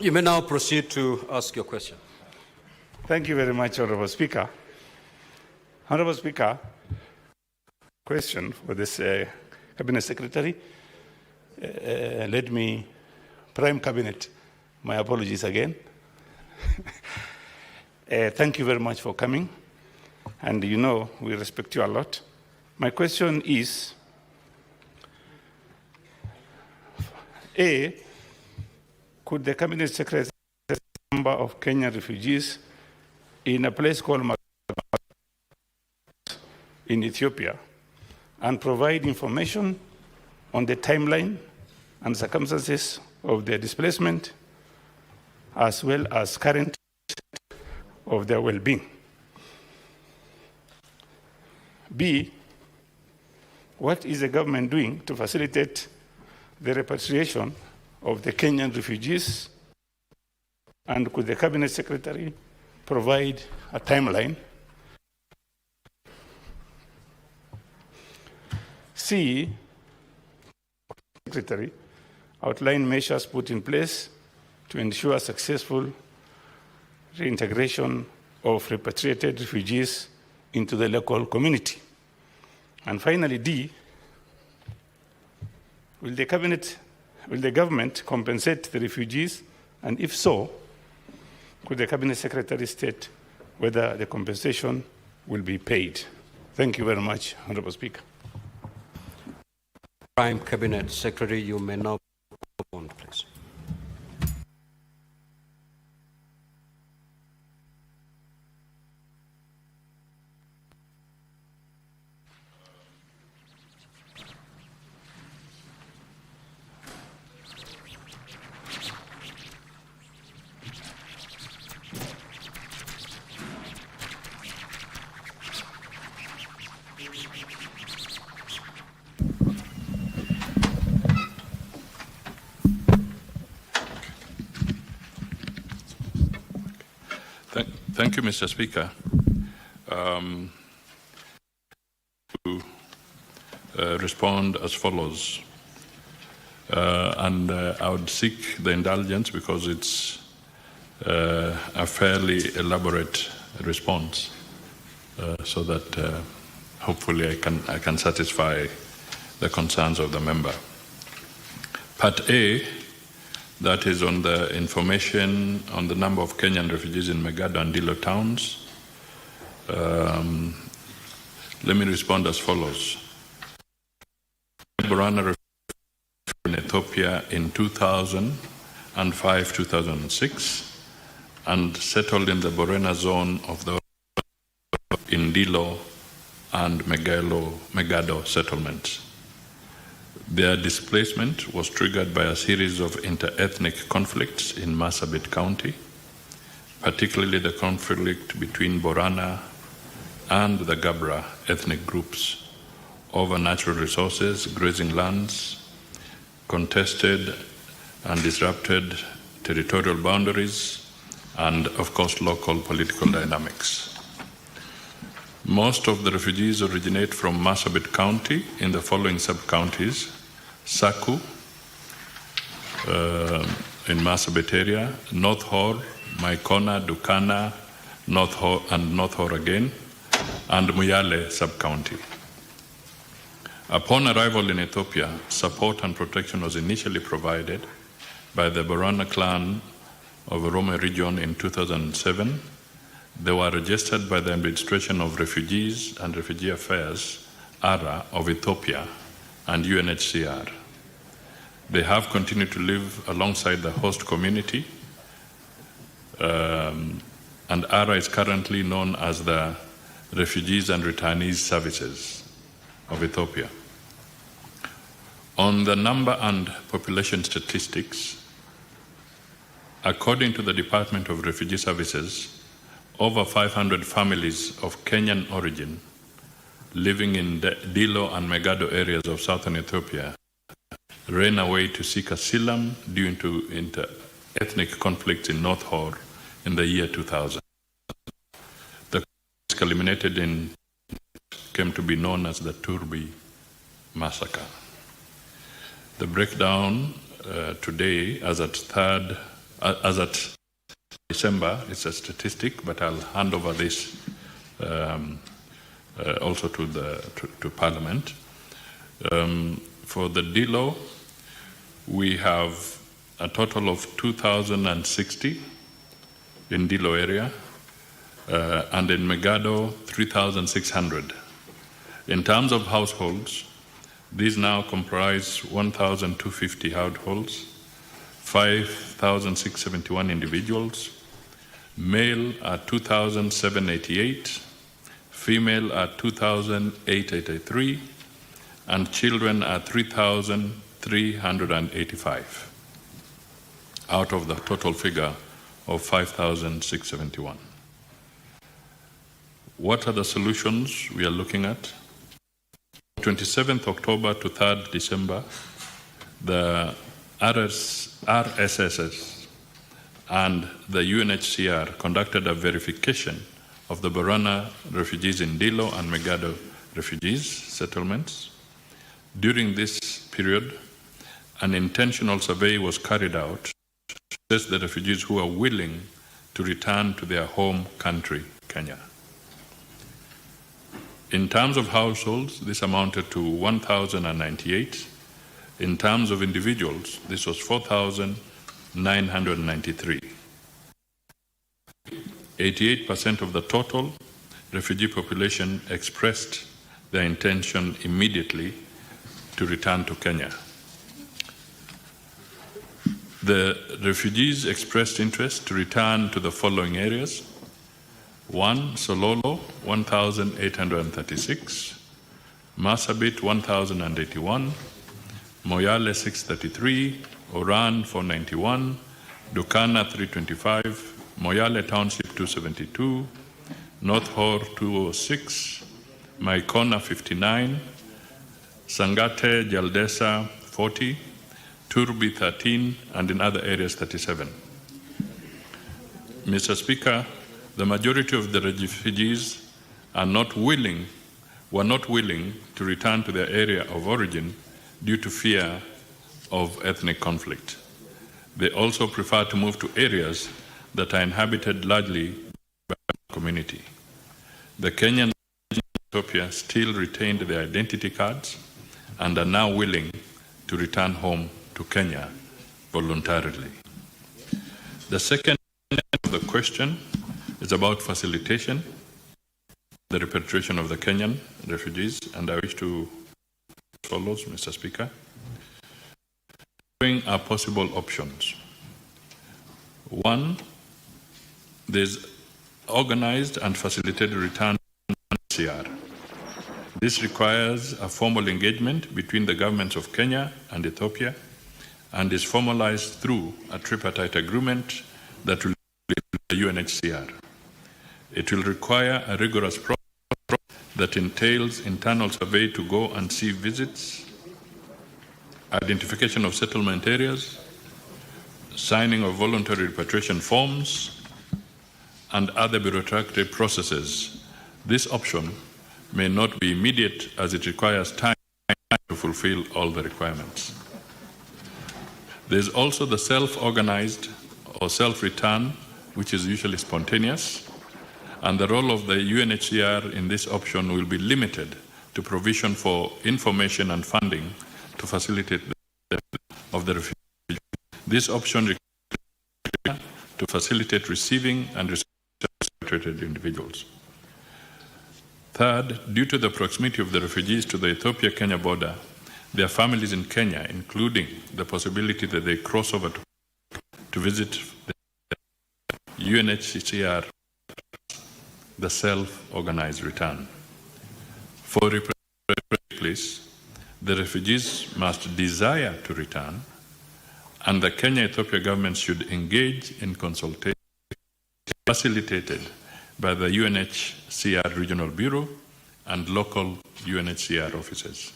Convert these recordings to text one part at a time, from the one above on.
You may now proceed to ask your question. Thank you very much, Honorable Speaker. Honorable Speaker, question for this Cabinet Secretary. Let me prime Cabinet. My apologies again. Thank you very much for coming. And you know, we respect you a lot. My question is, A, could the Cabinet Secretary assess the number of Kenyan refugees in a place called in Ethiopia and provide information on the timeline and circumstances of their displacement, as well as current of their well-being? B, what is the government doing to facilitate the repatriation of the Kenyan refugees, and could the Cabinet Secretary provide a timeline? C, Secretary outline measures put in place to ensure successful reintegration of repatriated refugees into the local community. And finally, D, will the government compensate the refugees? And if so, could the Cabinet Secretary state whether the compensation will be paid? Thank you very much, Honorable Speaker. Prime Cabinet Secretary, you may now go on, please. Thank you, Mr. Speaker. To respond as follows, and I would seek the indulgence because it's a fairly elaborate response, so that hopefully I can satisfy the concerns of the member. Part A, that is on the information on the number of Kenyan refugees in Megado and Dilo towns. Let me respond as follows. Borana in Ethiopia in 2005-2006 and settled in the Borena zone of the in Dilo and Megado settlements. Their displacement was triggered by a series of inter-ethnic conflicts in Marsabit County, particularly the conflict between Borana and the Gabra ethnic groups over natural resources, grazing lands, contested and disrupted territorial boundaries, and of course local political dynamics. Most of the refugees originate from Marsabit County in the following sub-counties: Saku in Marsabit area, North Hor, Maikona, Dukana, North Hor and North Hor again, and Muyale sub-county. Upon arrival in Ethiopia, support and protection was initially provided by the Borana clan of Orome region in 2007. They were registered by the Administration of Refugees and Refugee Affairs, ARA, of Ethiopia and UNHCR. They have continued to live alongside the host community, and ARA is currently known as the Refugees and Returnees Services of Ethiopia. On the number and population statistics, according to the Department of Refugee Services, over 500 families of Kenyan origin living in the Dilo and Megado areas of southern Ethiopia ran away to seek asylum due to inter-ethnic conflicts in North Hor in the year 2000. The conflicts culminated in came to be known as the Turbi massacre. The breakdown today, as at 3rd As at December, it's a statistic, but I'll hand over this also to Parliament. For the Dilo, we have a total of 2,060 in Dilo area, and in Megado, 3,600. In terms of households, these now comprise 1,250 households, 5,671 individuals, male are 2,788, female are 2,883, and children are 3,385 out of the total figure of 5,671. What are the solutions we are looking at? 27th October to 3rd December, the RSSS and the UNHCR conducted a verification of the Borana refugees in Dilo and Megado refugees settlements. During this period, an intentional survey was carried out to assess the refugees who are willing to return to their home country, Kenya. In terms of households, this amounted to 1,098. In terms of individuals, this was 4,993. 88% of the total refugee population expressed their intention immediately to return to Kenya. The refugees expressed interest to return to the following areas: 1. Sololo, 1,836, Marsabit, 1,081, Moyale, 633, Oran, 491, Dukana, 325, Moyale Township, 272, North Hor, 206, Maikona, 59, Sangate, Jaldesa, 40, Turbi, 13, and in other areas, 37. Mr. Speaker, the majority of the refugees were not willing to return to their area of origin due to fear of ethnic conflict. They also prefer to move to areas that are inhabited largely by the community. The Kenyan in Ethiopia still retained their identity cards and are now willing to return home to Kenya voluntarily. The second of the question is about facilitation, the repatriation of the Kenyan refugees, and I wish to follows, Mr. Speaker. Following are possible options. 1, there's organized and facilitated return to UNHCR. This requires a formal engagement between the governments of Kenya and Ethiopia and is formalized through a tripartite agreement that will be the UNHCR. It will require a rigorous process that entails internal survey to go and see visits, identification of settlement areas, signing of voluntary repatriation forms, and other bureaucratic processes. This option may not be immediate as it requires time to fulfill all the requirements. There's also the self-organized or self-return, which is usually spontaneous, and the role of the UNHCR in this option will be limited to provision for information and funding to facilitate the of the refugee. This option requires to facilitate receiving and repatriated individuals. Third, due to the proximity of the refugees to the Ethiopia-Kenya border, their families in Kenya, including the possibility that they cross over to visit the UNHCR, the self-organized return. For repatriation, the refugees must desire to return, and the Kenya-Ethiopia government should engage in consultation facilitated by the UNHCR Regional Bureau and local UNHCR offices.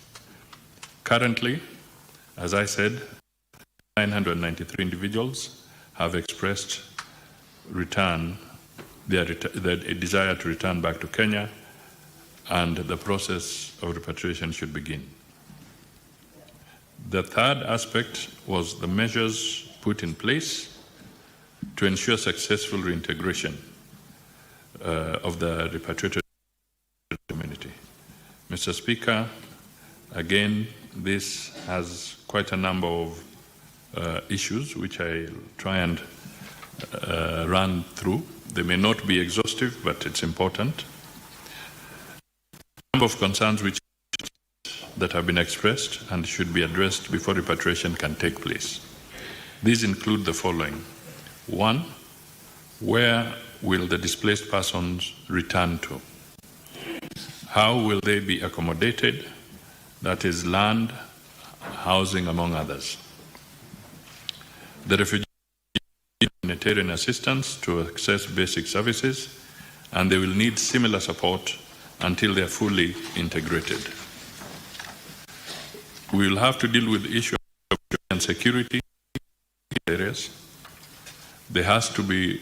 Currently, as I said, 993 individuals have expressed their desire to return back to Kenya, and the process of repatriation should begin. The third aspect was the measures put in place to ensure successful reintegration of the repatriated community. Mr. Speaker, again, this has quite a number of issues which I'll try and run through. They may not be exhaustive, but it's important. A number of concerns that have been expressed and should be addressed before repatriation can take place. These include the following. One, where will the displaced persons return to? How will they be accommodated? That is land, housing, among others. The refugees need humanitarian assistance to access basic services, and they will need similar support until they are fully integrated. We will have to deal with the issue of security areas. There has to be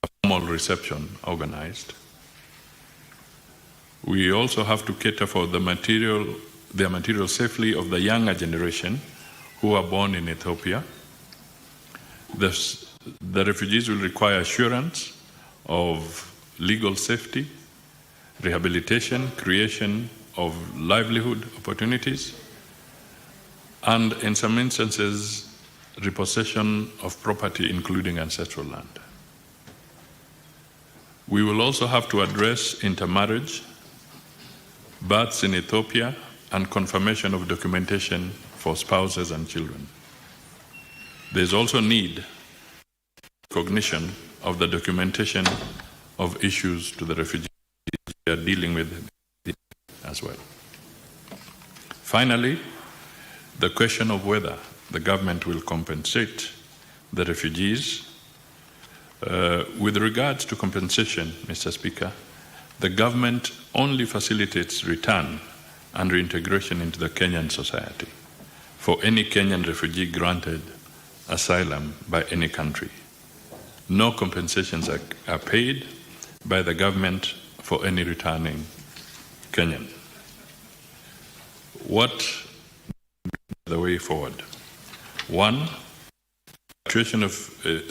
a formal reception organized. We also have to cater for their material safely of the younger generation who are born in Ethiopia. The refugees will require assurance of legal safety, rehabilitation, creation of livelihood opportunities, and in some instances, repossession of property, including ancestral land. We will also have to address intermarriage, births in Ethiopia, and confirmation of documentation for spouses and children. There is also need for recognition of the documentation of issues to the refugees we are dealing with as well. Finally, the question of whether the government will compensate the refugees. With regards to compensation, Mr. Speaker, the government only facilitates return and reintegration into the Kenyan society for any Kenyan refugee granted asylum by any country. No compensations are paid by the government for any returning Kenyan. What is the way forward? One, repatriation of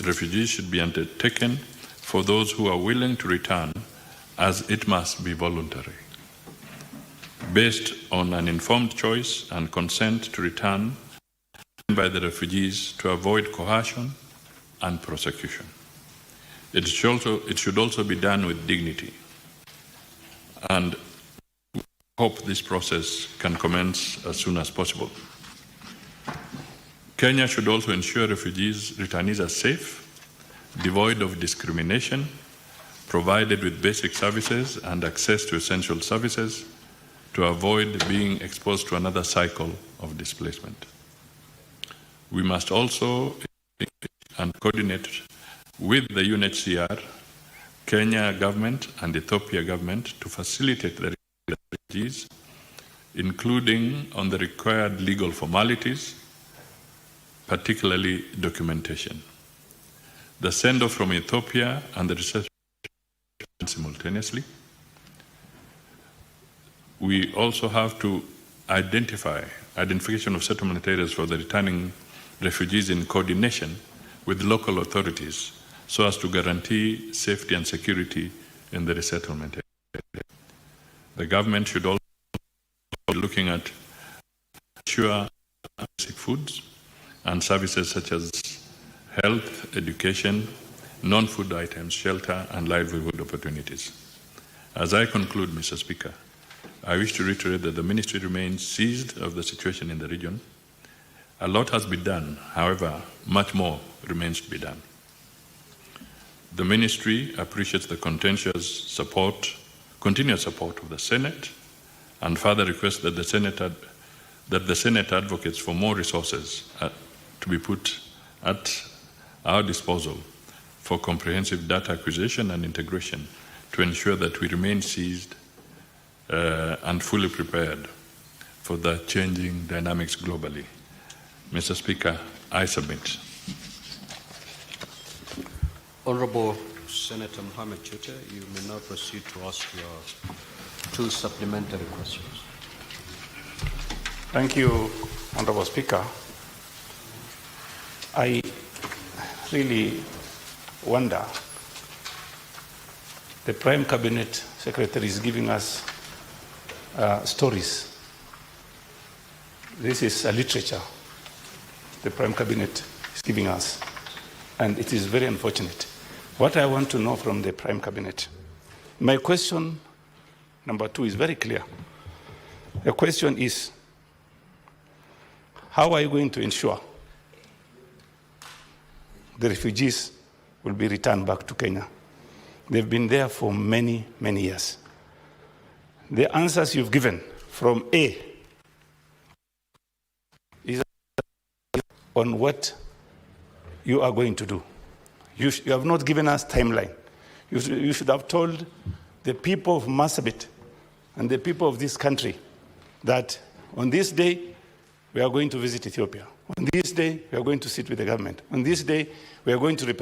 refugees should be undertaken for those who are willing to return, as it must be voluntary, based on an informed choice and consent to return by the refugees to avoid coercion and prosecution. It should also be done with dignity, and we hope this process can commence as soon as possible. Kenya should also ensure returnees are safe, devoid of discrimination, provided with basic services and access to essential services to avoid being exposed to another cycle of displacement. We must also coordinate with the UNHCR, Kenya government and Ethiopia government to facilitate the refugees, including on the required legal formalities, particularly documentation. The send-off from Ethiopia and the reception simultaneously. We also have to identification of settlement areas for the returning refugees in coordination with local authorities so as to guarantee safety and security in the resettlement area. The government should also be looking at ensure basic foods and services such as health, education, non-food items, shelter, and livelihood opportunities. As I conclude, Mr. Speaker, I wish to reiterate that the ministry remains seized of the situation in the region. A lot has been done, however, much more remains to be done. The ministry appreciates the continuous support of the Senate and further requests that the Senate advocates for more resources to be put at our disposal for comprehensive data acquisition and integration to ensure that we remain seized and fully prepared for the changing dynamics globally. Mr. Speaker, I submit. Honorable Senator Mohammed Chute, you may now proceed to ask your 2 supplementary questions. Thank you, Honorable Speaker. I really wonder. The Prime Cabinet Secretary is giving us stories. This is a literature the Prime Cabinet is giving us, and it is very unfortunate. What I want to know from the Prime Cabinet, my question number 2 is very clear. The question is, how are you going to ensure the refugees will be returned back to Kenya? They've been there for many, many years. The answers you've given from A is on what you are going to do. You have not given us timeline. You should have told the people of Marsabit and the people of this country that on this day, we are going to visit Ethiopia. On this day, we are going to sit with the government. On this day, we are going to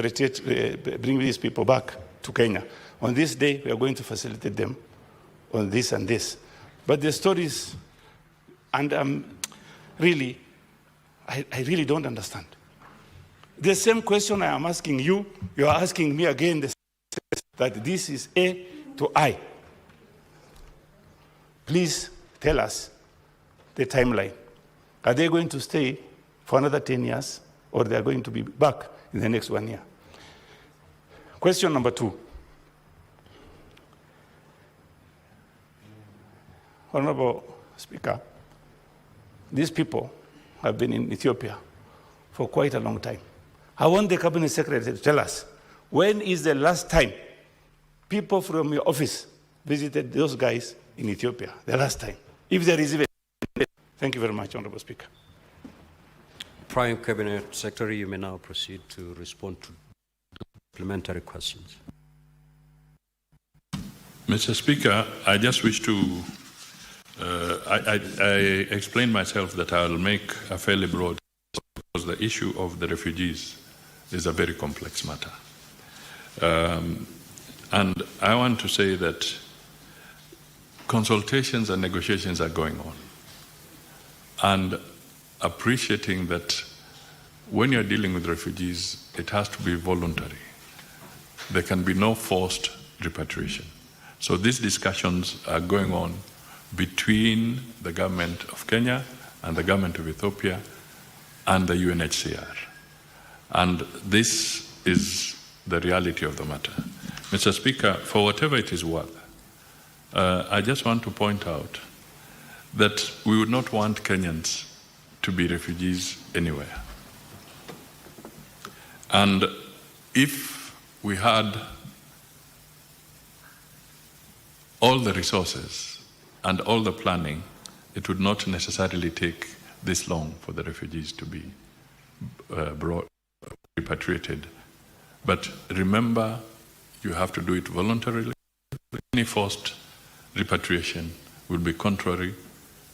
bring these people back to Kenya. On this day, we are going to facilitate them on this and this. But the stories, and I really don't understand. The same question I am asking you, you are asking me again, that this is A to I. Please tell us the timeline. Are they going to stay for another 10 years, or they are going to be back in the next 1 year? Question number 2. Honorable Speaker, these people have been in Ethiopia for quite a long time. I want the Cabinet Secretary to tell us, when is the last time people from your office visited those guys in Ethiopia? The last time, if there is even. Thank you very much, Honorable Speaker. Prime Cabinet Secretary, you may now proceed to respond to supplementary questions. Mr. Speaker, I just wish to, I explained myself that I'll make a fairly broad, because the issue of the refugees is a very complex matter. And I want to say that consultations and negotiations are going on. And appreciating that when you're dealing with refugees, it has to be voluntary. There can be no forced repatriation. So these discussions are going on between the government of Kenya and the government of Ethiopia and the UNHCR. And this is the reality of the matter. Mr. Speaker, for whatever it is worth, I just want to point out that we would not want Kenyans to be refugees anywhere. And if we had all the resources and all the planning, it would not necessarily take this long for the refugees to be repatriated. But remember, you have to do it voluntarily. Any forced repatriation would be contrary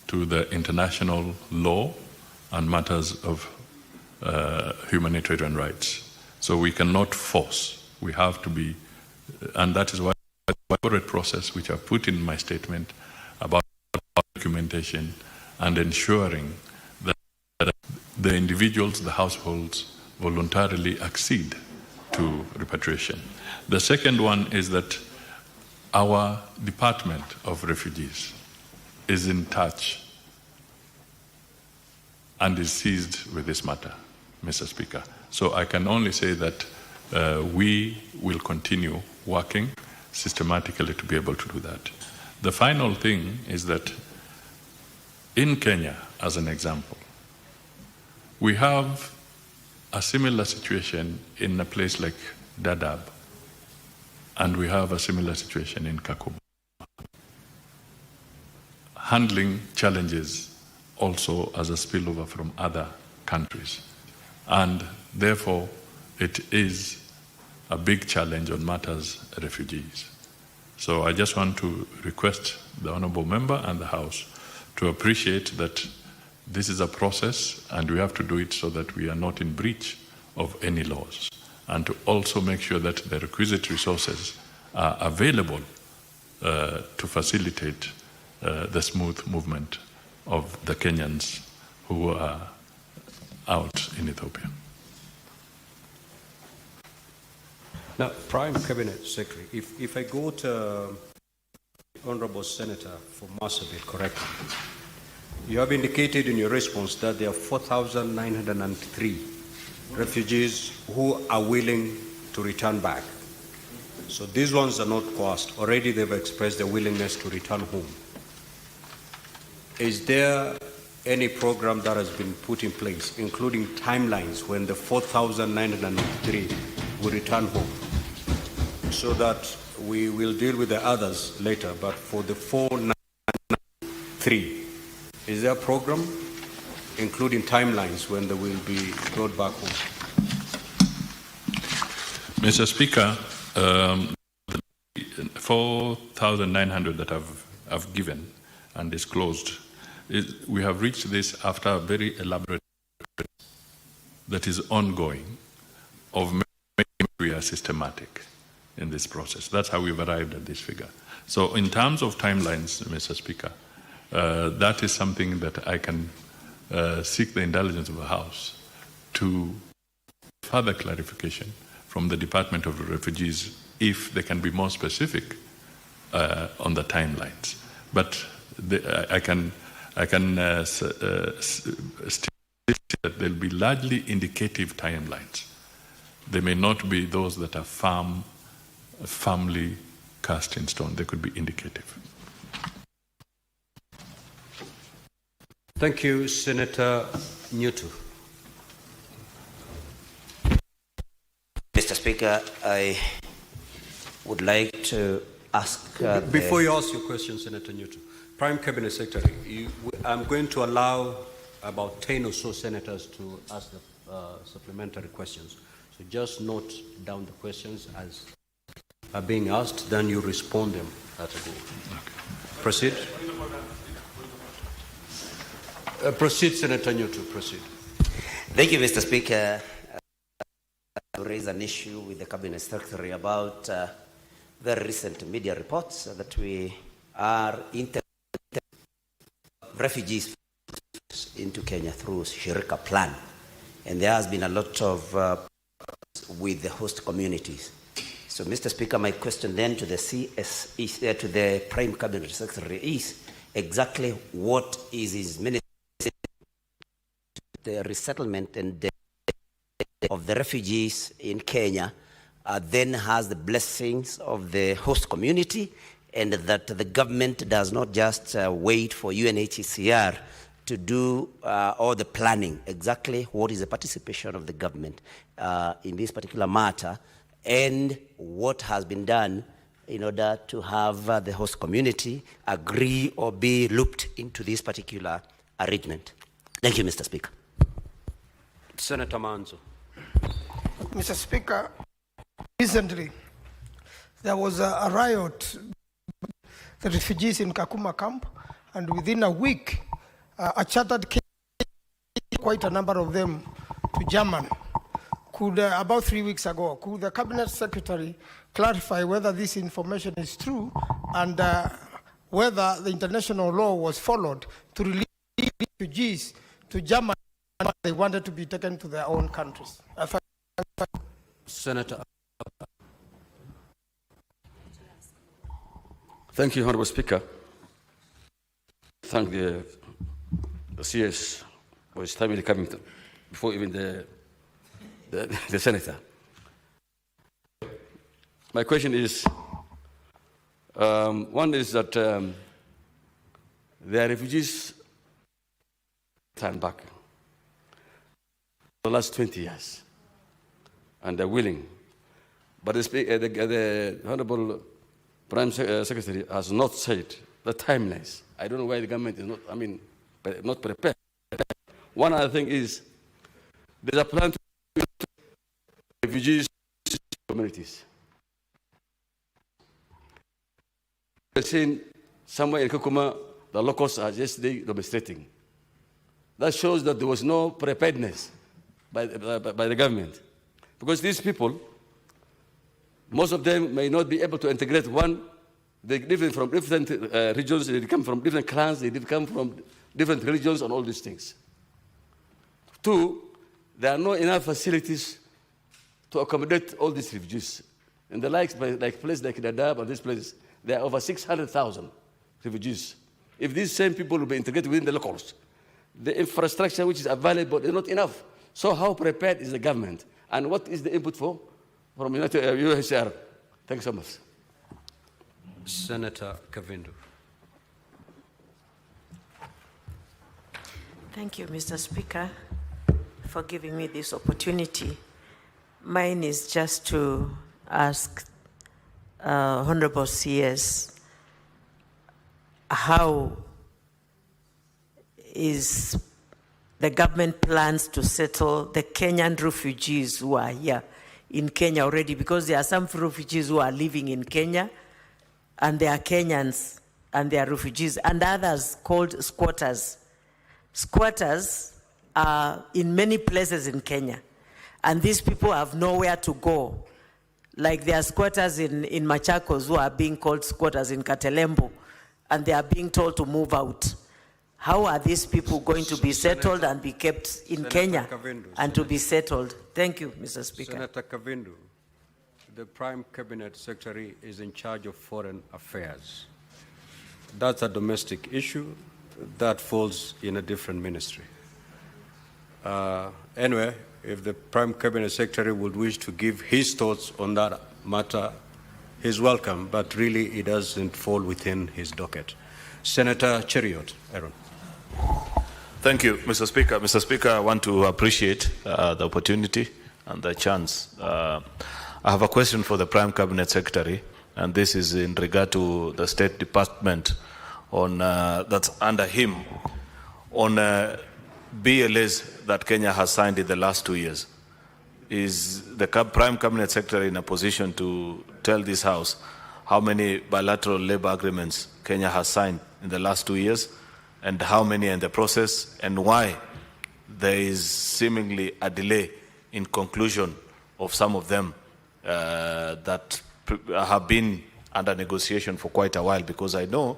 to the international law and matters of humanitarian rights. So we cannot force. We have to be, and that is why the corporate process, which I put in my statement about documentation and ensuring that the individuals, the households, voluntarily accede to repatriation. The second one is that our Department of Refugees is in touch and is seized with this matter, Mr. Speaker. So I can only say that we will continue working systematically to be able to do that. The final thing is that in Kenya, as an example, we have a similar situation in a place like Dadaab, and we have a similar situation in Kakuma. Handling challenges also as a spillover from other countries. And therefore, it is a big challenge on matters refugees. So I just want to request the Honourable Member and the House to appreciate that this is a process and we have to do it so that we are not in breach of any laws, and to also make sure that the requisite resources are available to facilitate the smooth movement of the Kenyans who are out in Ethiopia. Now, Prime Cabinet Secretary, if I go to Honorable Senator for Marsabit correctly, you have indicated in your response that there are 4,903 refugees who are willing to return back. So these ones are not coerced. Already they've expressed their willingness to return home. Is there any program that has been put in place, including timelines when the 4,903 will return home, so that we will deal with the others later, but for the 4,903, is there a program, including timelines when they will be brought back home? Mr. Speaker, the 4,900 that I've given and disclosed, we have reached this after a very elaborate that is ongoing of making we are systematic in this process. That's how we've arrived at this figure. So in terms of timelines, Mr. Speaker, that is something that I can seek the indulgence of the House to further clarification from the Department of Refugees if they can be more specific on the timelines. But I can state that there'll be largely indicative timelines. They may not be those that are firmly cast in stone. They could be indicative. Thank you, Senator Newton. Mr. Speaker, I would like to ask... Before you ask your question, Senator Newton, Prime Cabinet Secretary, I'm going to allow about 10 or so senators to ask the supplementary questions. So just note down the questions as are being asked, then you respond them at a go. Okay. Proceed. Proceed, Senator Newton, proceed. Thank you, Mr. Speaker. I raise an issue with the Cabinet Secretary about very recent media reports that we are refugees into Kenya through Shirika Plan. And there has been a lot of with the host communities. So, Mr. Speaker, my question then to the CS to the Prime Cabinet Secretary is exactly what is his ministry the resettlement and the of the refugees in Kenya then has the blessings of the host community, and that the government does not just wait for UNHCR to do all the planning. Exactly what is the participation of the government in this particular matter, and what has been done in order to have the host community agree or be looped into this particular arrangement. Thank you, Mr. Speaker. Senator Manzo. Mr. Speaker, recently there was a riot, the refugees in Kakuma camp, and within a week, a chartered case, quite a number of them, to Germany. Could, about 3 weeks ago, could the Cabinet Secretary clarify whether this information is true and whether the international law was followed to release refugees to Germany and they wanted to be taken to their own countries? Senator. Thank you, Honorable Speaker. Thank the CS for his timely coming before even the Senator. My question is, one is that the refugees turn back the last 20 years, and they're willing. But the Honorable Prime Secretary has not said the timelines. I don't know why the government is not, not prepared. One other thing is, there's a plan to refugees communities. We've seen somewhere in Kakuma, the locals are just demonstrating. That shows that there was no preparedness by the government. Because these people, most of them may not be able to integrate. One, they live from different regions, they come from different clans, they come from different religions and all these things. Two, there are not enough facilities to accommodate all these refugees. In the likes, like places like Dadaab and this place, there are over 600,000 refugees. If these same people will be integrated within the locals, the infrastructure which is available is not enough. So how prepared is the government? And what is the input from UNHCR? Thanks so much. Senator Kavindu. Thank you, Mr. Speaker, for giving me this opportunity. Mine is just to ask Honorable CS how is the government plans to settle the Kenyan refugees who are here in Kenya already, because there are some refugees who are living in Kenya and they are Kenyans and they are refugees, and others called squatters. Squatters are in many places in Kenya, and these people have nowhere to go. Like there are squatters in Machakos who are being called squatters in Katelembo, and they are being told to move out. How are these people going to be settled and be kept in Kenya and to be settled? Thank you, Mr. Speaker. Senator Kavindu, the Prime Cabinet Secretary is in charge of foreign affairs. That's a domestic issue that falls in a different ministry. Anyway, if the Prime Cabinet Secretary would wish to give his thoughts on that matter, he's welcome, but really it doesn't fall within his docket. Senator Cheriot, Aaron. Thank you, Mr. Speaker. Mr. Speaker, I want to appreciate the opportunity and the chance. I have a question for the Prime Cabinet Secretary, and this is in regard to the State Department on that's under him on BLAs that Kenya has signed in the last 2 years. Is the Prime Cabinet Secretary in a position to tell this House how many bilateral labor agreements Kenya has signed in the last 2 years, and how many are in the process, and why there is seemingly a delay in conclusion of some of them that have been under negotiation for quite a while? Because I know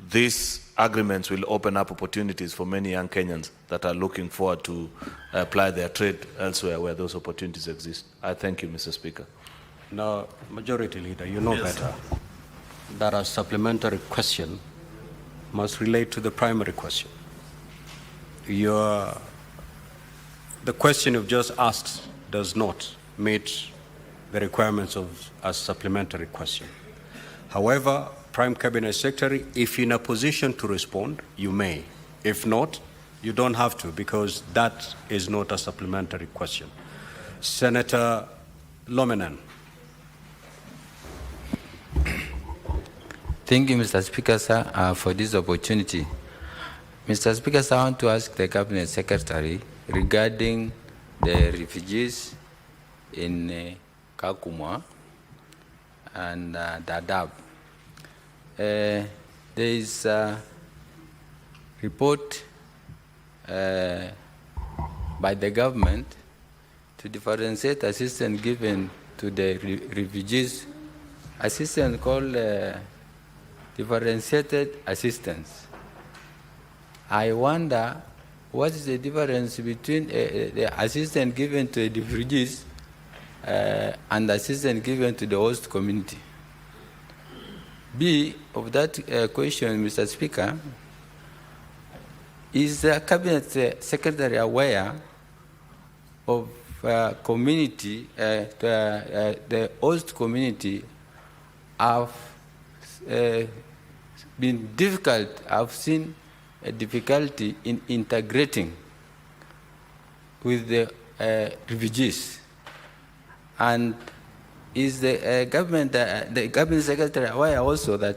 these agreements will open up opportunities for many young Kenyans that are looking forward to apply their trade elsewhere where those opportunities exist. I thank you, Mr. Speaker. Now, Majority Leader, you know better that a supplementary question must relate to the primary question. The question you've just asked does not meet the requirements of a supplementary question. However, Prime Cabinet Secretary, if you're in a position to respond, you may. If not, you don't have to, because that is not a supplementary question. Senator Lomenan. Thank you, Mr. Speaker, sir, for this opportunity. Mr. Speaker, sir, I want to ask the Cabinet Secretary regarding the refugees in Kakuma and Dadaab. There is a report by the government to differentiate assistance given to the refugees, assistance called differentiated assistance. I wonder what is the difference between the assistance given to the refugees and assistance given to the host community. B, of that question, Mr. Speaker, is the Cabinet Secretary aware of community, the host community have been difficult, I've seen a difficulty in integrating with the refugees. And is the government secretary aware also that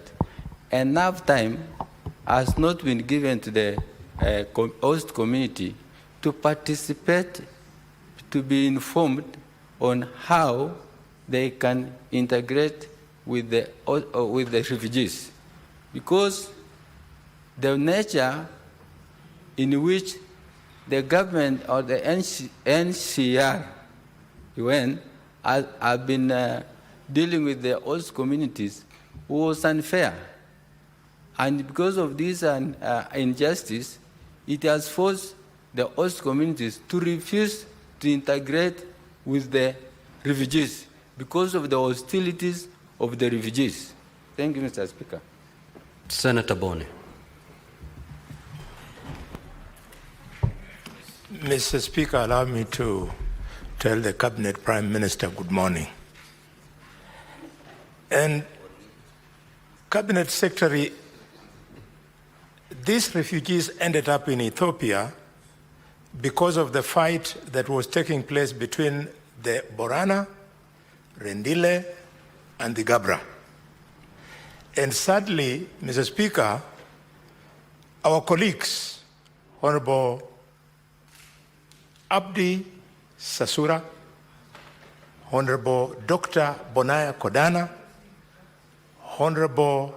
enough time has not been given to the host community to participate, to be informed on how they can integrate with the refugees? Because the nature in which the government or the NCR UN have been dealing with the host communities was unfair. And because of this injustice, it has forced the host communities to refuse to integrate with the refugees. because of the hostilities of the refugees. Thank you, Mr. Speaker. Senator Boni. Mr. Speaker, allow me to tell the Cabinet Prime Minister good morning. And Cabinet Secretary, these refugees ended up in Ethiopia because of the fight that was taking place between the Borana, Rendile, and the Gabra. And sadly, Mr. Speaker, our colleagues, Honorable Abdi Sasura, Honorable Dr. Bonaya Kodana, Honorable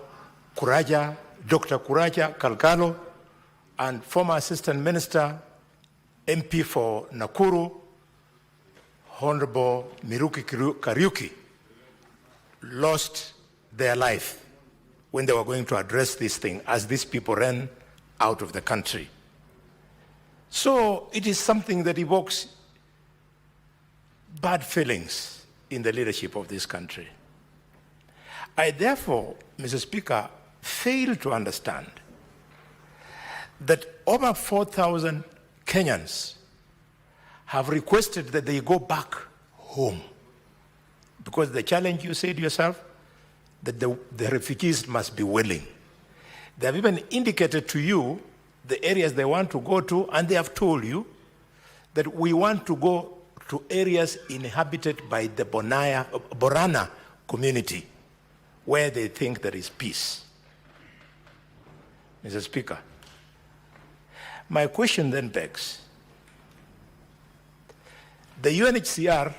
Kuraja, Dr. Kuraja Kalkalo, and former Assistant Minister, MP for Nakuru, Honorable Miruki Kariuki, lost their life when they were going to address this thing as these people ran out of the country. So it is something that evokes bad feelings in the leadership of this country. I therefore, Mr. Speaker, fail to understand that over 4,000 Kenyans have requested that they go back home. Because the challenge, you said yourself, that the refugees must be willing. They have even indicated to you the areas they want to go to, and they have told you that we want to go to areas inhabited by the Borana community, where they think there is peace. Mr. Speaker, my question then begs, the UNHCR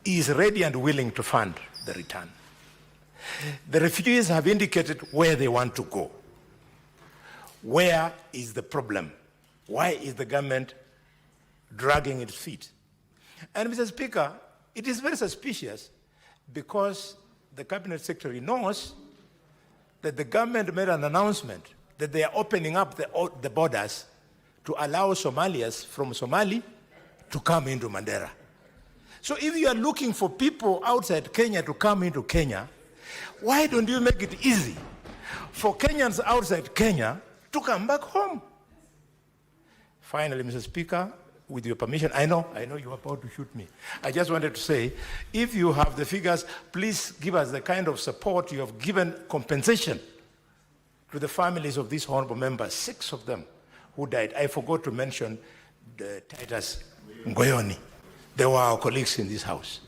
is ready and willing to fund the return. The refugees have indicated where they want to go. Where is the problem? Why is the government dragging its feet? And Mr. Speaker, it is very suspicious because the Cabinet Secretary knows that the government made an announcement that they are opening up the borders to allow Somalians from Somali to come into Mandera. So if you are looking for people outside Kenya to come into Kenya, why don't you make it easy for Kenyans outside Kenya to come back home? Finally, Mr. Speaker, with your permission, I know you're about to shoot me. I just wanted to say, if you have the figures, please give us the kind of support you have given compensation to the families of these honorable members, 6 of them who died. I forgot to mention the Titus Ngoyoni. They were our colleagues in this house,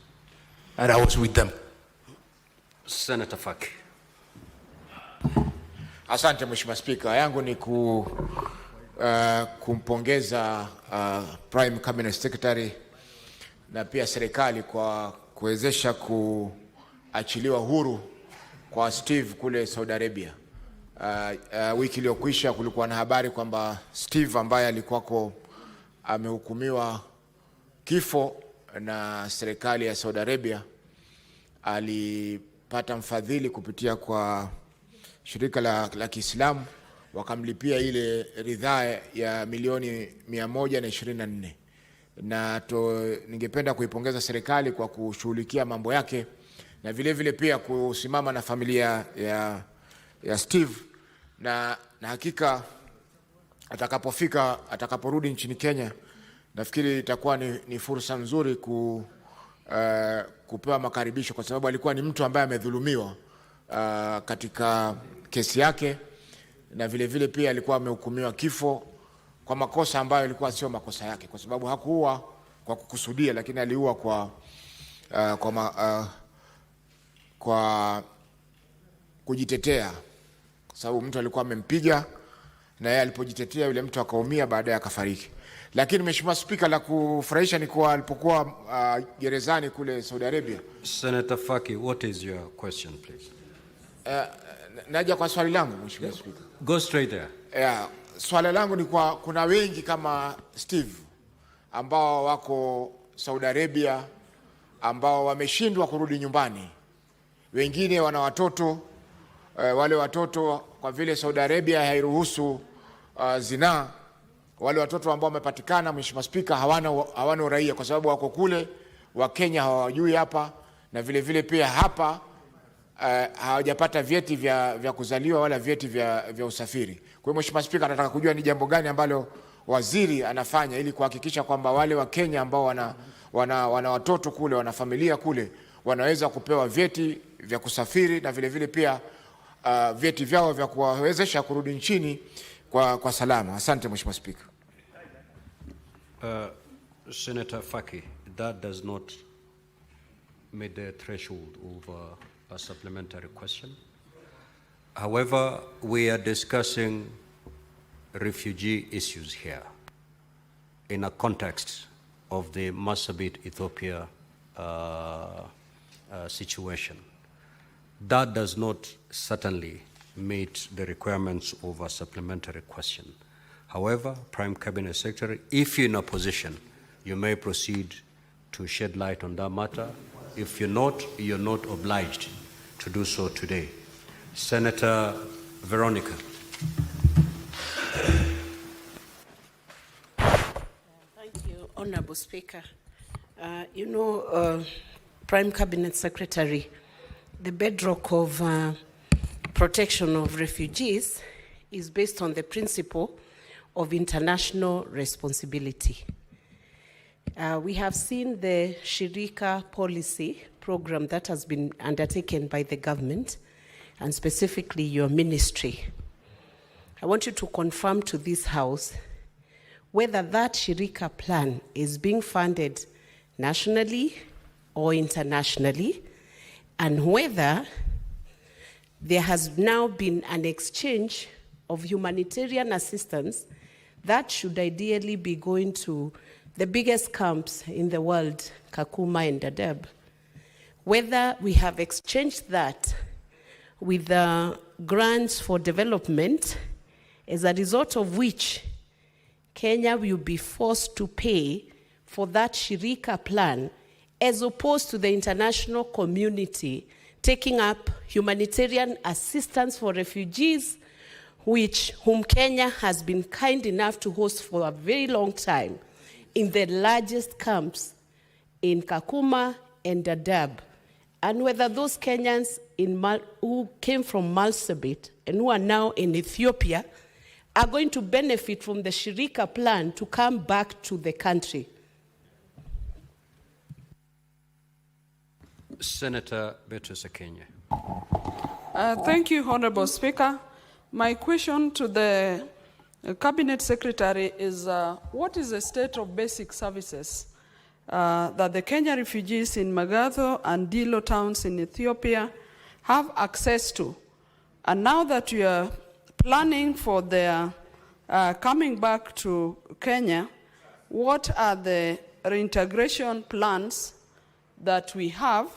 and I was with them. Senator Faki. Asante Mheshimiwa Speaker, yangu ni kumpongeza Prime Cabinet Secretary na pia serikali kwa kuwezesha kuachiliwa huru kwa Steve kule Saudi Arabia. Wiki iliyokwisha kulikuwa na habari kwamba Steve ambaye alikuwako amehukumiwa kifo na serikali ya Saudi Arabia alipata mfadhili kupitia kwa shirika la Kiislamu, wakamlipia ile ridhaa ya milioni 124. Na ningependa kuipongeza serikali kwa kushughulikia mambo yake na vile vile pia kusimama na familia ya Steve na hakika atakaporudi nchini Kenya, nafikiri itakuwa ni fursa nzuri kupewa makaribisho, kwa sababu alikuwa ni mtu ambaye amedhulumiwa katika kesi yake, na vile vile pia alikuwa amehukumiwa kifo kwa makosa ambayo ilikuwa sio makosa yake, kwa sababu hakuua kwa kukusudia, lakini aliua kwa kujitetea, kwa sababu mtu alikuwa amempiga na yeye alipojitetea yule mtu akaumia, baadaye akafariki. Lakini Mheshimiwa Speaker, la kufurahisha ni kwa alipokuwa gerezani kule Saudi Arabia. Senator Faki, what is your question, please? Naja kwa swali langu Mheshimiwa Speaker. Go straight there. Swali langu ni kwa kuna wengi kama Steve ambao wako Saudi Arabia ambao wameshindwa kurudi nyumbani. Wengine wana watoto, wale watoto kwa vile Saudi Arabia hairuhusu zinaa, wale watoto ambao wamepatikana Mheshimiwa Speaker hawana uraia, kwa sababu wako kule, wa Kenya hawajui hapa, na vile vile pia hapa hawajapata vyeti vya kuzaliwa wala vyeti vya usafiri. Kwa hiyo Mheshimiwa Spika, nataka kujua ni jambo gani ambalo waziri anafanya ili kuhakikisha kwamba wale wa Kenya ambao wana watoto kule, wana familia kule, wanaweza kupewa vyeti vya kusafiri na vile vile pia vyeti vyao vya kuwawezesha kurudi nchini kwa salama. Asante Mheshimiwa Spika. Senator Faki, that does not meet the threshold of a supplementary question. However, we are discussing refugee issues here in a context of the Marsabit, Ethiopia situation. That does not certainly meet the requirements of a supplementary question. However, Prime Cabinet Secretary, if you're in a position, you may proceed to shed light on that matter. If you're not obliged to do so today. Senator Veronica. Thank you, Honorable Speaker. Prime Cabinet Secretary, the bedrock of protection of refugees is based on the principle of international responsibility. We have seen the Shirika policy program that has been undertaken by the government, and specifically your ministry. I want you to confirm to this House whether that Shirika plan is being funded nationally or internationally, and whether there has now been an exchange of humanitarian assistance that should ideally be going to the biggest camps in the world, Kakuma and Dadaab. Whether we have exchanged that with the grants for development, as a result of which Kenya will be forced to pay for that Shirika plan, as opposed to the international community taking up humanitarian assistance for refugees, whom Kenya has been kind enough to host for a very long time in the largest camps in Kakuma and Dadaab, and whether those Kenyans who came from Marsabit and who are now in Ethiopia are going to benefit from the Shirika plan to come back to the country. Senator Beatrice Kenya. Thank you, Honorable Speaker. My question to the Cabinet Secretary is, what is the state of basic services that the Kenya refugees in Magatho and Dilo towns in Ethiopia have access to? And now that we are planning for their coming back to Kenya, what are the reintegration plans that we have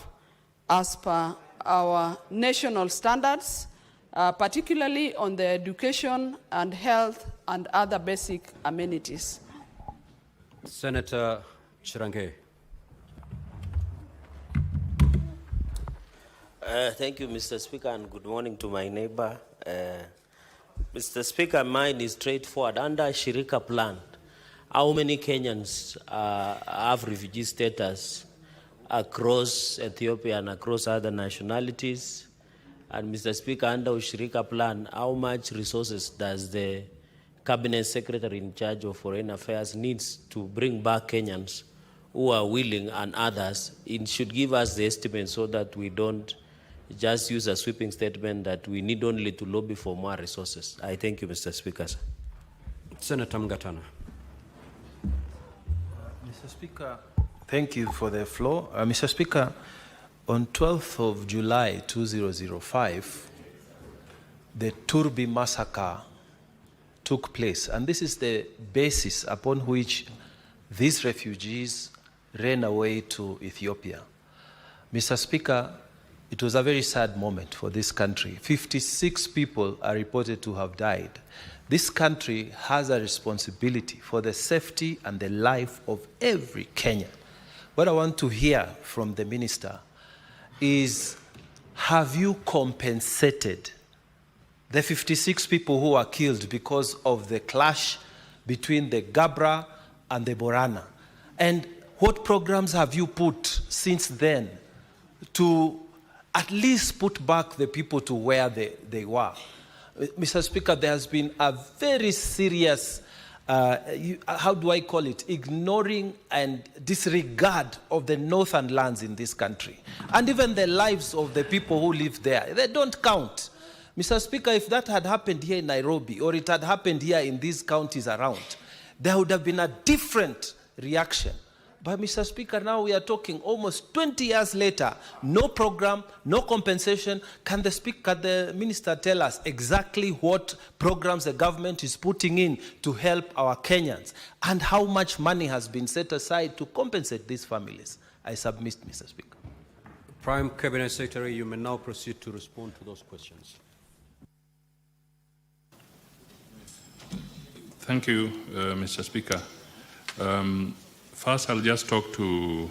as per our national standards, particularly on the education and health and other basic amenities? Senator Chirange. Thank you, Mr. Speaker, and good morning to my neighbor. Mr. Speaker, mine is straightforward. Under Shirika plan, how many Kenyans have refugee status across Ethiopia and across other nationalities? And Mr. Speaker, under Shirika plan, how much resources does the Cabinet Secretary in charge of Foreign Affairs needs to bring back Kenyans who are willing and others? It should give us the estimate so that we don't just use a sweeping statement that we need only to lobby for more resources. I thank you, Mr. Speaker. Senator Mgatana. Mr. Speaker, thank you for the floor. Mr. Speaker, on 12th of July 2005, the Turbi massacre took place, and this is the basis upon which these refugees ran away to Ethiopia. Mr. Speaker, it was a very sad moment for this country. 56 people are reported to have died. This country has a responsibility for the safety and the life of every Kenyan. What I want to hear from the minister is, have you compensated the 56 people who were killed because of the clash between the Gabra and the Borana? And what programs have you put since then to at least put back the people to where they were. Mr. Speaker, there has been a very serious, how do I call it, ignoring and disregard of the northern lands in this country. And even the lives of the people who live there, they don't count. Mr. Speaker, if that had happened here in Nairobi, or it had happened here in these counties around, there would have been a different reaction. But Mr. Speaker, now we are talking almost 20 years later, no program, no compensation. Can the minister tell us exactly what programs the government is putting in to help our Kenyans, and how much money has been set aside to compensate these families? I submit, Mr. Speaker. Prime Cabinet Secretary, you may now proceed to respond to those questions. Thank you, Mr. Speaker. First, I'll just talk to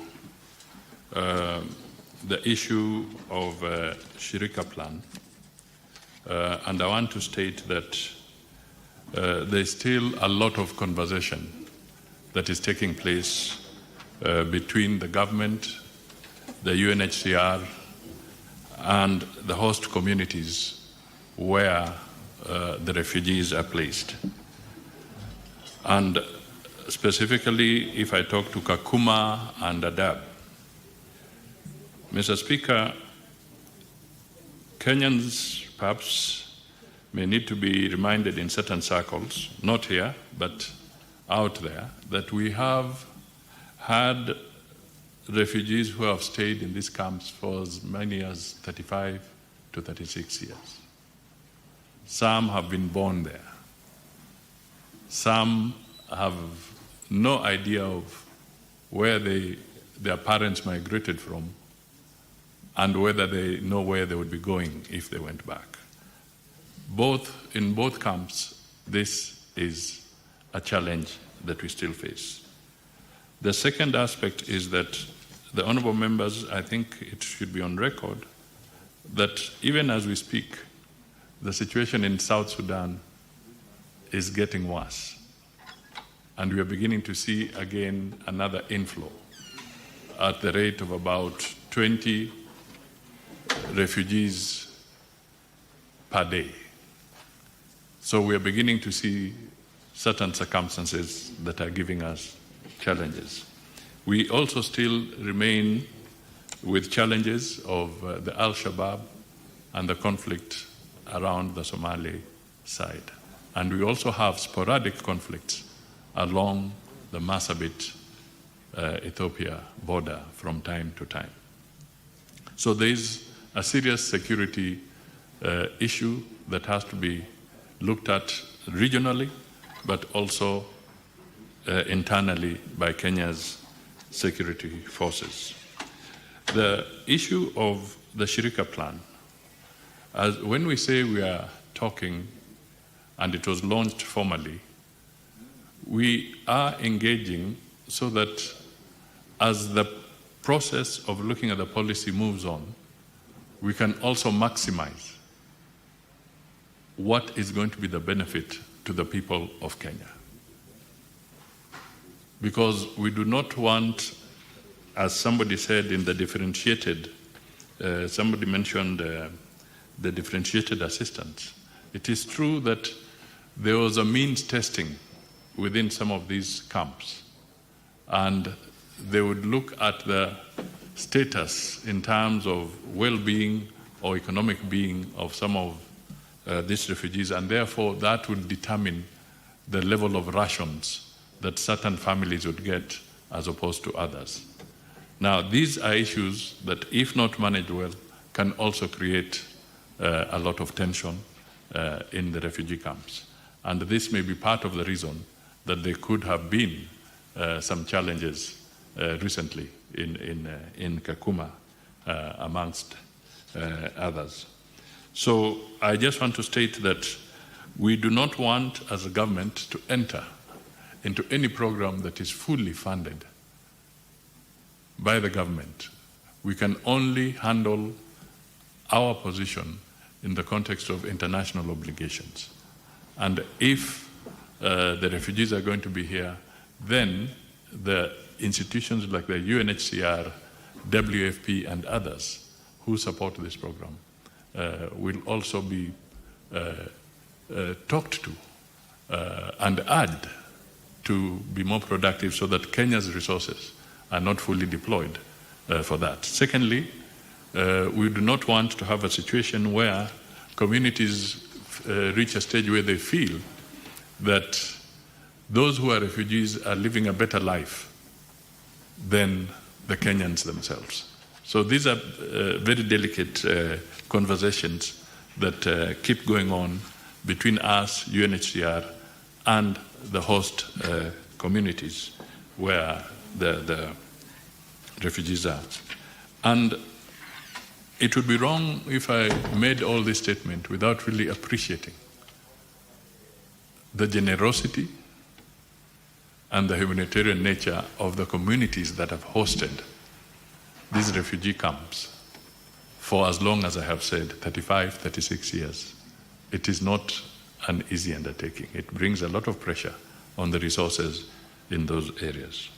the issue of Shirika Plan. And I want to state that there's still a lot of conversation that is taking place between the government, the UNHCR, and the host communities where the refugees are placed. And specifically, if I talk to Kakuma and Dadaab, Mr. Speaker, Kenyans perhaps may need to be reminded in certain circles, not here, but out there, that we have had refugees who have stayed in these camps for as many as 35 to 36 years. Some have been born there. Some have no idea of where their parents migrated from and whether they know where they would be going if they went back. In both camps, this is a challenge that we still face. The second aspect is that the honorable members, I think it should be on record, that even as we speak, the situation in South Sudan is getting worse. And we are beginning to see again another inflow at the rate of about 20 refugees per day. So we are beginning to see certain circumstances that are giving us challenges. We also still remain with challenges of the Al-Shabaab and the conflict around the Somali side. And we also have sporadic conflicts along the Marsabit, Ethiopia border from time to time. So there is a serious security issue that has to be looked at regionally, but also internally by Kenya's security forces. The issue of the Shirika Plan, when we say we are talking, and it was launched formally, we are engaging so that as the process of looking at the policy moves on, we can also maximize what is going to be the benefit to the people of Kenya. Because we do not want, as somebody said in the differentiated, somebody mentioned the differentiated assistance. It is true that there was a means testing within some of these camps, and they would look at the status in terms of well-being or economic being of some of these refugees, and therefore that would determine the level of rations that certain families would get as opposed to others. Now, these are issues that, if not managed well, can also create a lot of tension in the refugee camps. And this may be part of the reason that there could have been some challenges recently in Kakuma, amongst others. So I just want to state that we do not want, as a government, to enter into any program that is fully funded by the government. We can only handle our position in the context of international obligations. And if the refugees are going to be here, then the institutions like the UNHCR WFP and others who support this program will also be talked to and urged to be more productive so that Kenya's resources are not fully deployed for that. Secondly, we do not want to have a situation where communities reach a stage where they feel that those who are refugees are living a better life than the Kenyans themselves. So these are very delicate conversations that keep going on between us, UNHCR, and the host communities where the refugees are. And it would be wrong if I made all this statement without really appreciating the generosity and the humanitarian nature of the communities that have hosted these refugee camps for as long as I have said, 35, 36 years. It is not an easy undertaking. It brings a lot of pressure on the resources in those areas.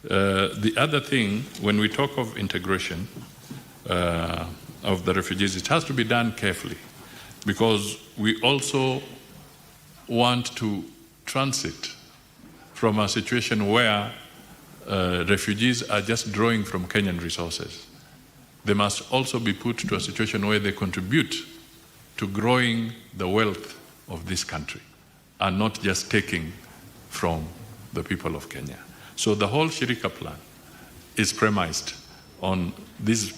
The other thing, when we talk of integration of the refugees, it has to be done carefully, because we also want to transit from a situation where refugees are just drawing from Kenyan resources. They must also be put to a situation where they contribute to growing the wealth of this country and not just taking from the people of Kenya. So the whole Shirika plan is premised on these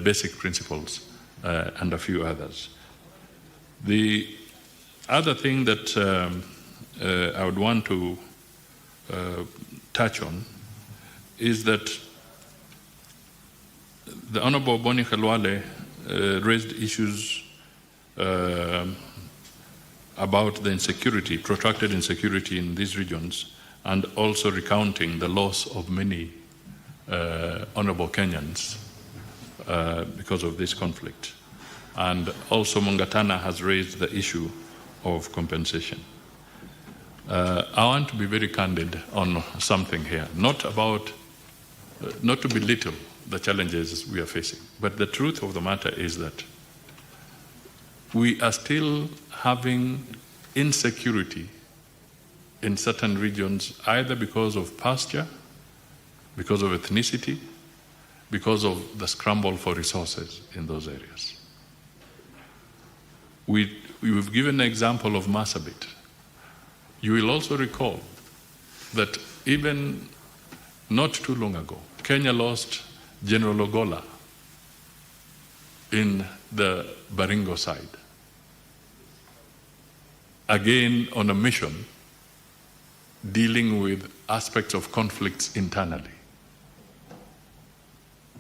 basic principles and a few others. The other thing that I would want to touch on is that the Honorable Boni Khalwale raised issues about the insecurity, protracted insecurity in these regions, and also recounting the loss of many honorable Kenyans because of this conflict. And also Mungatana has raised the issue of compensation. I want to be very candid on something here, not to belittle the challenges we are facing, but the truth of the matter is that we are still having insecurity in certain regions, either because of pasture, because of ethnicity, because of the scramble for resources in those areas. We've given an example of Marsabit. You will also recall that even not too long ago, Kenya lost General Ogola in the Baringo side, again on a mission dealing with aspects of conflicts internally.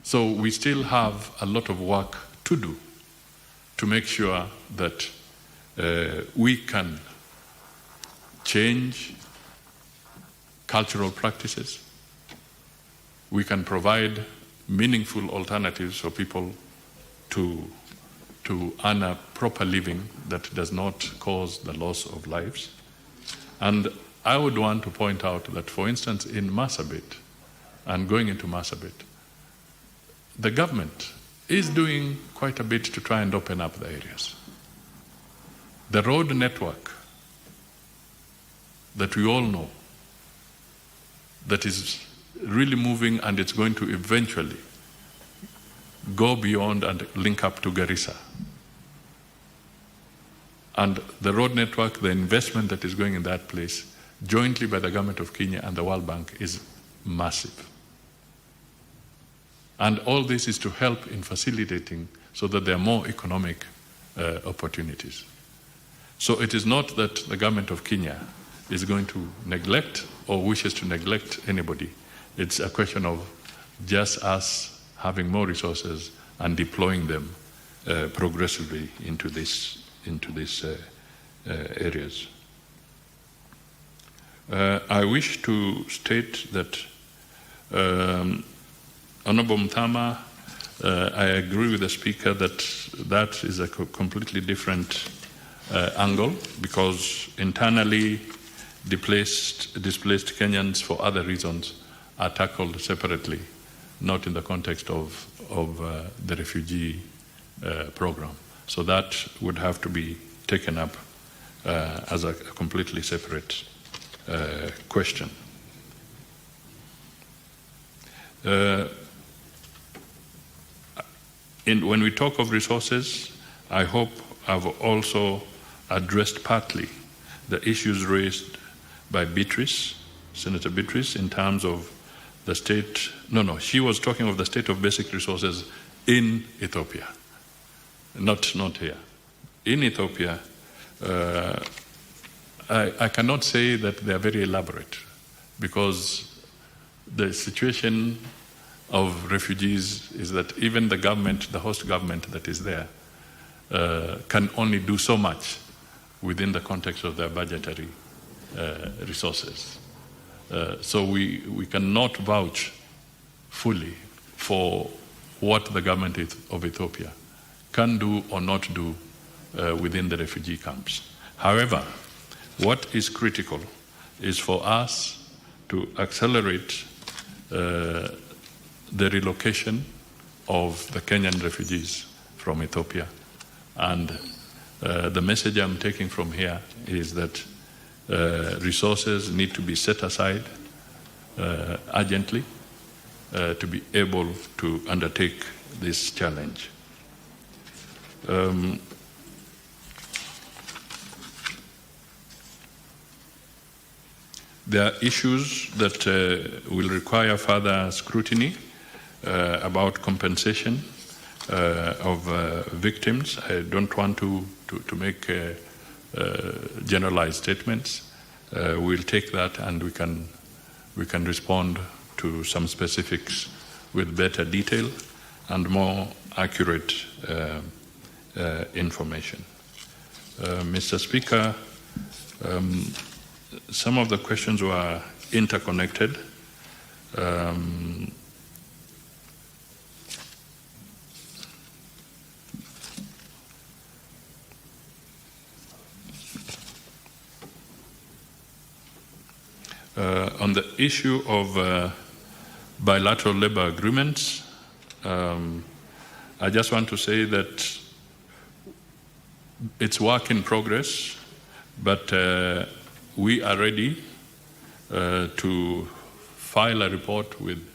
So we still have a lot of work to do to make sure that we can change cultural practices, we can provide meaningful alternatives for people to earn a proper living that does not cause the loss of lives. And I would want to point out that, for instance, in Marsabit, and going into Marsabit, the government is doing quite a bit to try and open up the areas. The road network that we all know, that is really moving, and it's going to eventually go beyond and link up to Garissa. And the road network, the investment that is going in that place, jointly by the government of Kenya and the World Bank, is massive. And all this is to help in facilitating so that there are more economic opportunities. So it is not that the government of Kenya is going to neglect or wishes to neglect anybody. It's a question of just us having more resources and deploying them progressively into these areas. I wish to state that Honorable Mthama, I agree with the Speaker that is a completely different angle, because internally displaced Kenyans for other reasons are tackled separately not in the context of the refugee program. So that would have to be taken up as a completely separate question. When we talk of resources, I hope I've also addressed partly the issues raised by Beatrice, Senator Beatrice, in terms of the state. No, she was talking of the state of basic resources in Ethiopia, not here. In Ethiopia, I cannot say that they are very elaborate, because the situation of refugees is that even the government, the host government that is there, can only do so much within the context of their budgetary resources. So we cannot vouch fully for what the government of Ethiopia can do or not do within the refugee camps. However, what is critical is for us to accelerate the relocation of the Kenyan refugees from Ethiopia. And the message I'm taking from here is that resources need to be set aside urgently to be able to undertake this challenge. There are issues that will require further scrutiny about compensation of victims. I don't want to make generalized statements. We'll take that and we can respond to some specifics with better detail and more accurate information. Mr. Speaker, some of the questions were interconnected. On the issue of bilateral labor agreements, I just want to say that it's work in progress, but we are ready to file a report with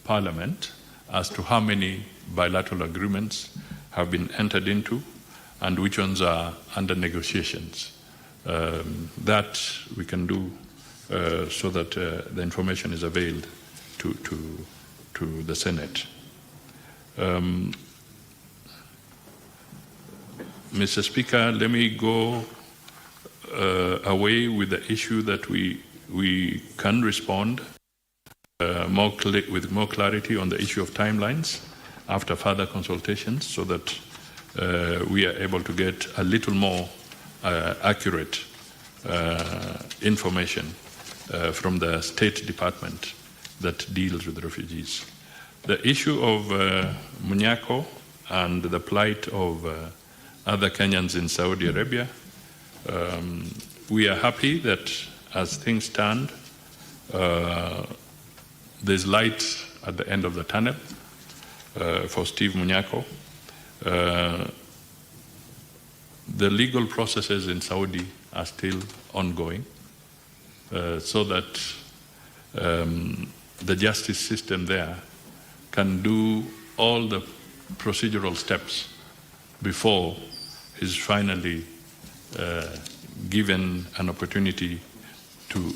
Parliament as to how many bilateral agreements have been entered into and which ones are under negotiations. That we can do so that the information is availed to the Senate. Mr. Speaker, let me go away with the issue that we can respond with more clarity on the issue of timelines after further consultations, so that we are able to get a little more accurate information from the State Department that deals with refugees. The issue of Munyako and the plight of other Kenyans in Saudi Arabia, we are happy that as things stand, there's light at the end of the tunnel for Steve Munyako. The legal processes in Saudi are still ongoing, so that the justice system there can do all the procedural steps before he's finally given an opportunity to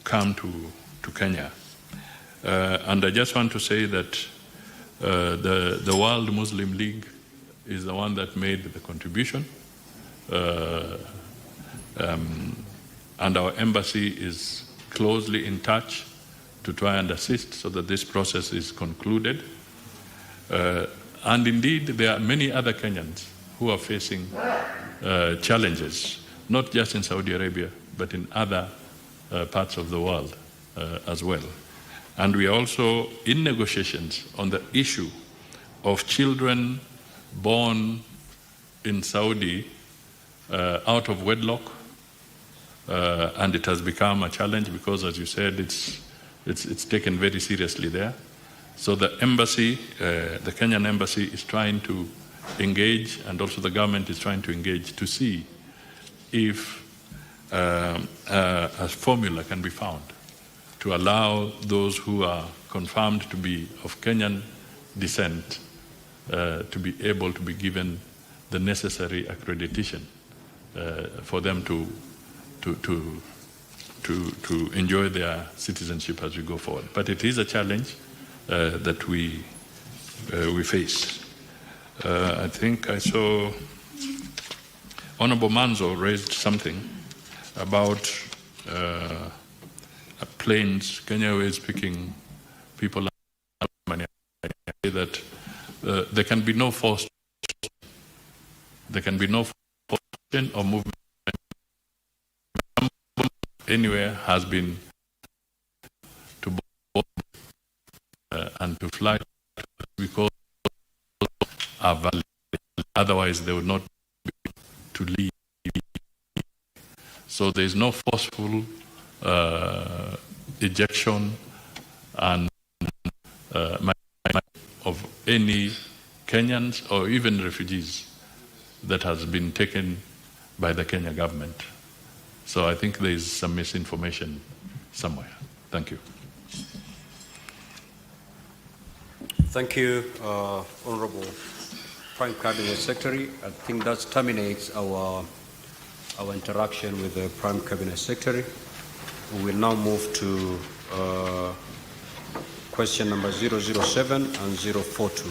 come to Kenya. And I just want to say that the World Muslim League is the one that made the contribution, and our embassy is closely in touch to try and assist so that this process is concluded. And indeed, there are many other Kenyans who are facing challenges, not just in Saudi Arabia, but in other parts of the world as well. And we are also in negotiations on the issue of children born in Saudi out of wedlock, and it has become a challenge because, as you said, it's It's taken very seriously there. So the embassy, the Kenyan embassy is trying to engage, and also the government is trying to engage to see if a formula can be found to allow those who are confirmed to be of Kenyan descent to be able to be given the necessary accreditation for them to enjoy their citizenship as we go forward. But it is a challenge that we face. I think I saw Honorable Manzo raised something about planes, Kenya Airways picking people up. That there can be no forced or movement anywhere has been to board and to fly because are valid. Otherwise, they would not be to leave. So there is no forceful ejection and of any Kenyans or even refugees that has been taken by the Kenya government. So I think there is some misinformation somewhere. Thank you. Thank you, Honorable Prime Cabinet Secretary. I think that terminates our interaction with the Prime Cabinet Secretary. We will now move to question number 007 and 042.